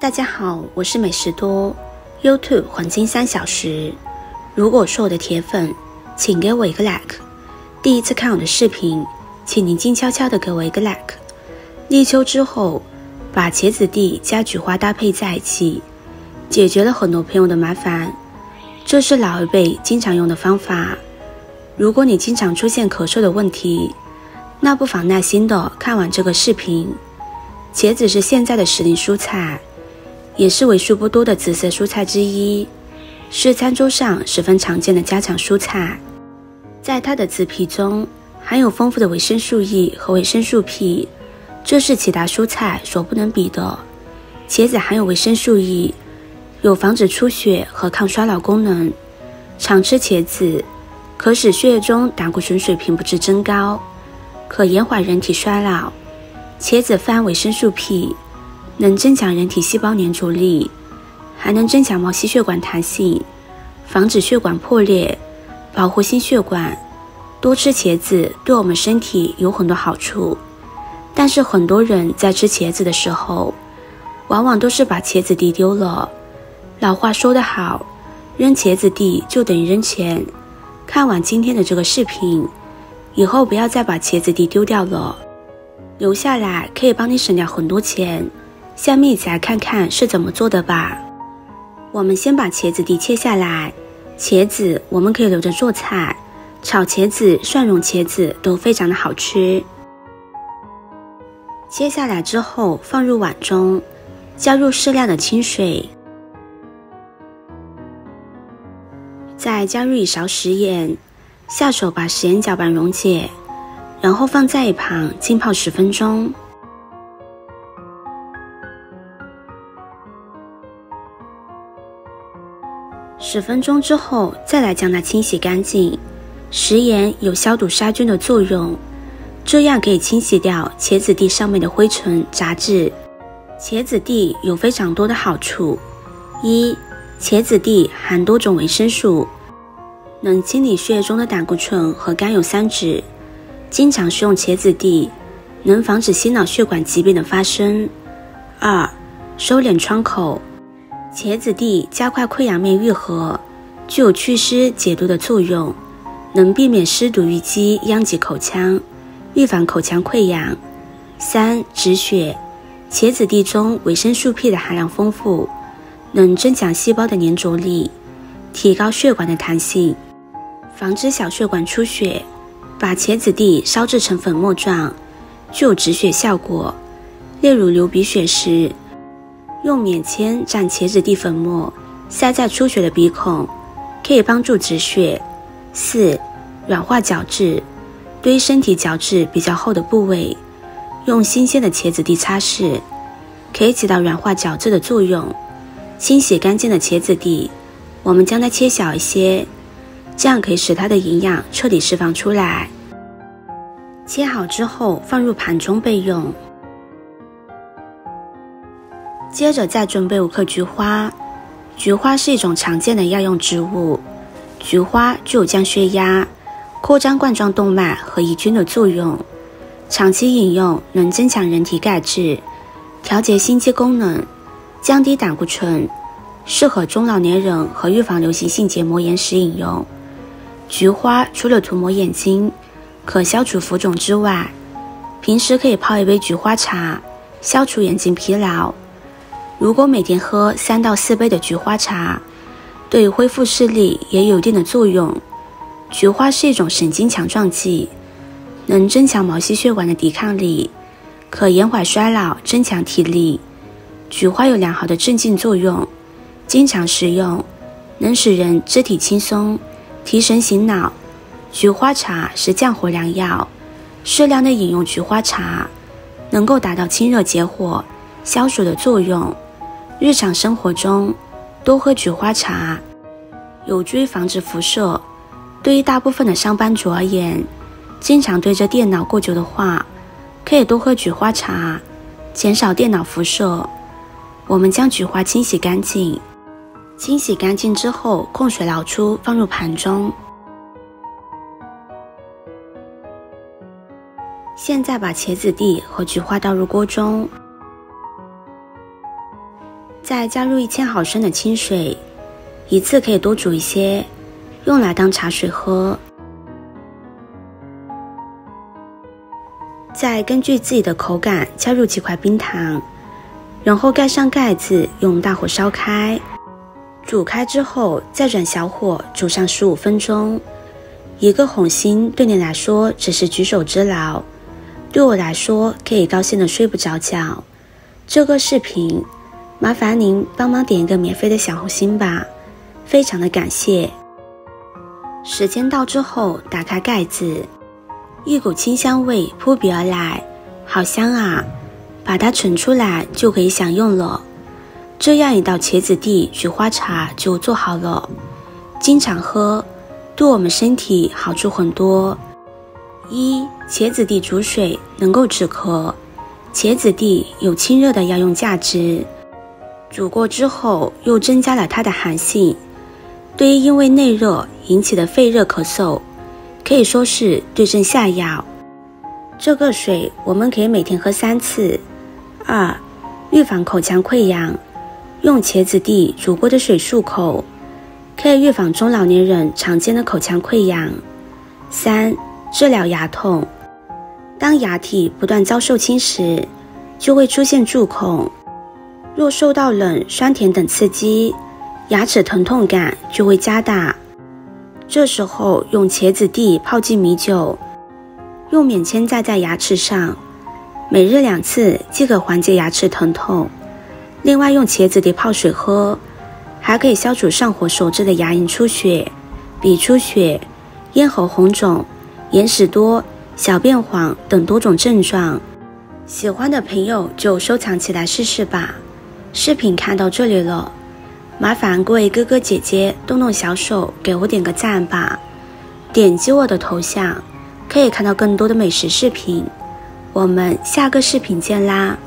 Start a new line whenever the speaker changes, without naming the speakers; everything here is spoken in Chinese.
大家好，我是美食多 YouTube 黄金3小时。如果是我的铁粉，请给我一个 like。第一次看我的视频，请您静悄悄地给我一个 like。立秋之后，把茄子地加菊花搭配在一起，解决了很多朋友的麻烦。这是老一辈经常用的方法。如果你经常出现咳嗽的问题，那不妨耐心地看完这个视频。茄子是现在的时令蔬菜，也是为数不多的紫色蔬菜之一，是餐桌上十分常见的家常蔬菜。在它的紫皮中含有丰富的维生素 E 和维生素 P， 这是其他蔬菜所不能比的。茄子含有维生素 E， 有防止出血和抗衰老功能。常吃茄子可使血液中胆固醇水平不致增高，可延缓人体衰老。茄子富含维生素 P， 能增强人体细胞粘着力，还能增强毛细血管弹性，防止血管破裂，保护心血管。多吃茄子对我们身体有很多好处，但是很多人在吃茄子的时候，往往都是把茄子地丢了。老话说得好，扔茄子地就等于扔钱。看完今天的这个视频，以后不要再把茄子地丢掉了，留下来可以帮你省掉很多钱。下面一起来看看是怎么做的吧。我们先把茄子地切下来，茄子我们可以留着做菜，炒茄子、蒜蓉茄子都非常的好吃。切下来之后放入碗中，加入适量的清水，再加入1勺食盐，下手把食盐搅拌溶解，然后放在一旁浸泡10分钟。10分钟之后再来将它清洗干净。食盐有消毒杀菌的作用，这样可以清洗掉茄子地上面的灰尘杂质。茄子地有非常多的好处。1. 茄子地含多种维生素，能清理血液中的胆固醇和甘油三酯。经常食用茄子地能防止心脑血管疾病的发生。2. 收敛创口，茄子地加快溃疡面愈合，具有祛湿解毒的作用，能避免湿毒淤积殃及口腔，预防口腔溃疡。3. 止血，茄子地中维生素 P 的含量丰富，能增强细胞的粘着力，提高血管的弹性，防止小血管出血。把茄子地烧制成粉末状，具有止血效果。例如流鼻血时，用棉签蘸茄子地粉末塞在出血的鼻孔，可以帮助止血。4. 软化角质，对于身体角质比较厚的部位，用新鲜的茄子地擦拭，可以起到软化角质的作用。清洗干净的茄子地，我们将它切小一些，这样可以使它的营养彻底释放出来。切好之后放入盘中备用。接着再准备5克菊花。菊花是一种常见的药用植物，菊花具有降血压、扩张冠状动脉和抑菌的作用，长期饮用能增强人体钙质，调节心肌功能，降低胆固醇，适合中老年人和预防流行性结膜炎时饮用。菊花除了涂抹眼睛可消除浮肿之外，平时可以泡一杯菊花茶，消除眼睛疲劳。如果每天喝3到4杯的菊花茶，对于恢复视力也有一定的作用。菊花是一种神经强壮剂，能增强毛细血管的抵抗力，可延缓衰老，增强体力。菊花有良好的镇静作用，经常食用能使人肢体轻松，提神醒脑。菊花茶是降火良药，适量的饮用菊花茶能够达到清热解火、消暑的作用。日常生活中多喝菊花茶，有助于防止辐射。对于大部分的上班族而言，经常对着电脑过久的话，可以多喝菊花茶，减少电脑辐射。我们将菊花清洗干净，清洗干净之后控水捞出，放入盘中。现在把茄子地和菊花倒入锅中，再加入1000毫升的清水，一次可以多煮一些，用来当茶水喝。再根据自己的口感加入几块冰糖，然后盖上盖子，用大火烧开。煮开之后再转小火煮上15分钟。一个红心对你来说只是举手之劳，对我来说可以高兴的睡不着觉。这个视频麻烦您帮忙点一个免费的小红心吧，非常的感谢。时间到之后打开盖子，一股清香味扑鼻而来，好香啊，把它盛出来就可以享用了。这样一道茄子地菊花茶就做好了，经常喝对我们身体好处很多。一、茄子地煮水能够止咳，茄子地有清热的药用价值，煮过之后又增加了它的寒性，对于因为内热引起的肺热咳嗽可以说是对症下药。这个水我们可以每天喝3次。2、预防口腔溃疡，用茄子地煮过的水漱口，可以预防中老年人常见的口腔溃疡。3、治疗牙痛，当牙体不断遭受侵蚀，就会出现蛀孔，若受到冷、酸甜等刺激，牙齿疼痛感就会加大。这时候用茄子地泡进米酒，用棉签盖在牙齿上，每日2次即可缓解牙齿疼痛。另外用茄子地泡水喝，还可以消除上火所致的牙龈出血、鼻出血、咽喉红肿、眼屎多、小便黄等多种症状。喜欢的朋友就收藏起来试试吧。视频看到这里了，麻烦各位哥哥姐姐动动小手给我点个赞吧。点击我的头像可以看到更多的美食视频。我们下个视频见啦。